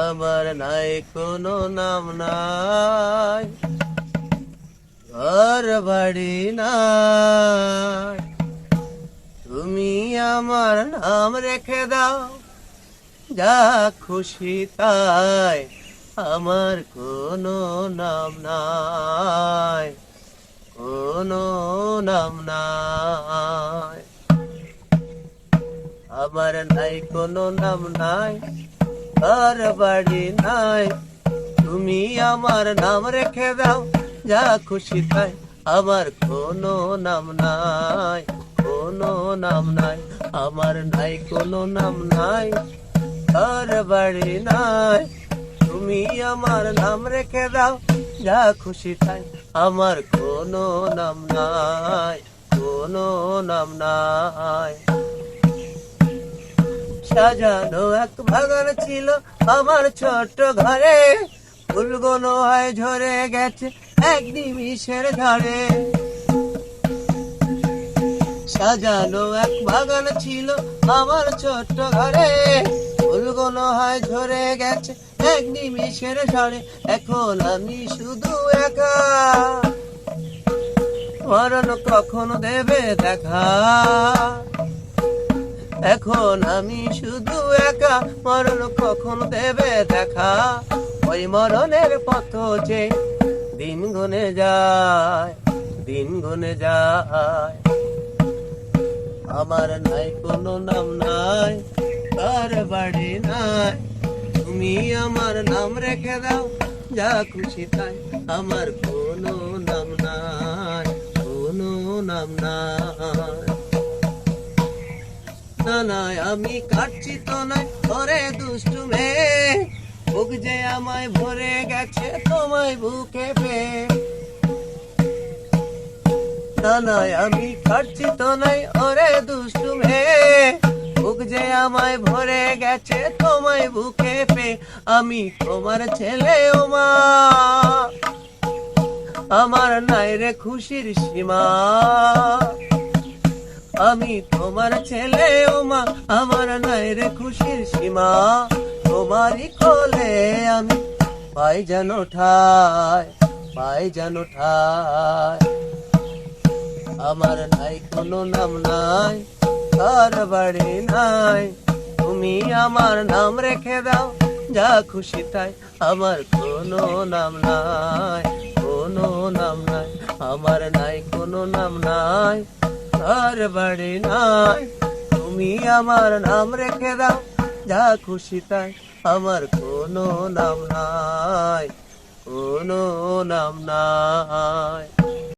আমার নাই কোনো নাম নাই, ঘর বাড়ি নাই, তুমি আমার নাম রেখে দাও যা খুশি তাই। আমার কোনো নাম নাই, কোনো নাম নাই, আমার নাই কোনো নাম নাই, ঘর বাড়ি নাই, তুমি আমার নাম রেখে দাও যা খুশি তাই। আমার কোনো নাম নাই, কোনো নাম নাই, আমার নাই কোনো নাম নাই, ঘর বাড়ি নাই, তুমি আমার নাম রেখে দাও যা খুশি তাই। আমার কোনো নাম নাই, কোনো নাম নাই। সাজানো এক বাগান ছিল আমার ছোট্ট ঘরে, ফুলগুলো হয় ঝরে গেছে এক নিমিষের ঝড়ে। সাজানো এক বাগান ছিল আমার ছোট্ট ঘরে, ফুলগুলো হয় ঝরে গেছে এক নিমিষের ঝড়ে। এখন আমি শুধু একা, মরণ কখন দেবে দেখা। এখন আমি শুধু একা, মরণ কখন দেবে দেখা। ওই মরণের পথ যে দিন গুনে যায়, দিন গুনে যায়। আমার নাই কোনো নাম নাই, ঘর বাড়ি নাই, তুমি আমার নাম রেখে দাও যা খুশি তাই। আমার কোনো নাম নাই, কোনো নাম নাই। না নাই আমি কাটছি তো নাই ওরে দুষ্টু মেয়ে, বুক যে আমায় ভরে গেছে তোমায় বুকে পেয়ে। না নাই আমি কাটছি তো নাই ওরে দুষ্টু মেয়ে, বুক যে আমায় ভরে গেছে তোমায় বুকে পেয়ে। আমি তোমার ছেলে ও মা, আমার নাই রে খুশির সীমা। আমি তোমার ছেলে ও মা, আমার নাই রে খুশির সীমা। তোমারই কোলে আমি পাই যেন ঠাই, পাই যেন ঠাই। আমার নাই কোনো নাম নাই, ঘর বাড়ি নাই, তুমি আমার নাম রেখে দাও যা খুশি তাই। আমার কোনো নাম নাই, কোনো নাম নাই, আমার নাই কোনো নাম নাই, ঘর বাড়ি নাই, তুমি আমার নাম রেখে দাও যা খুশি তাই। আমার কোনো নাম নাই, কোনো নাম নাই।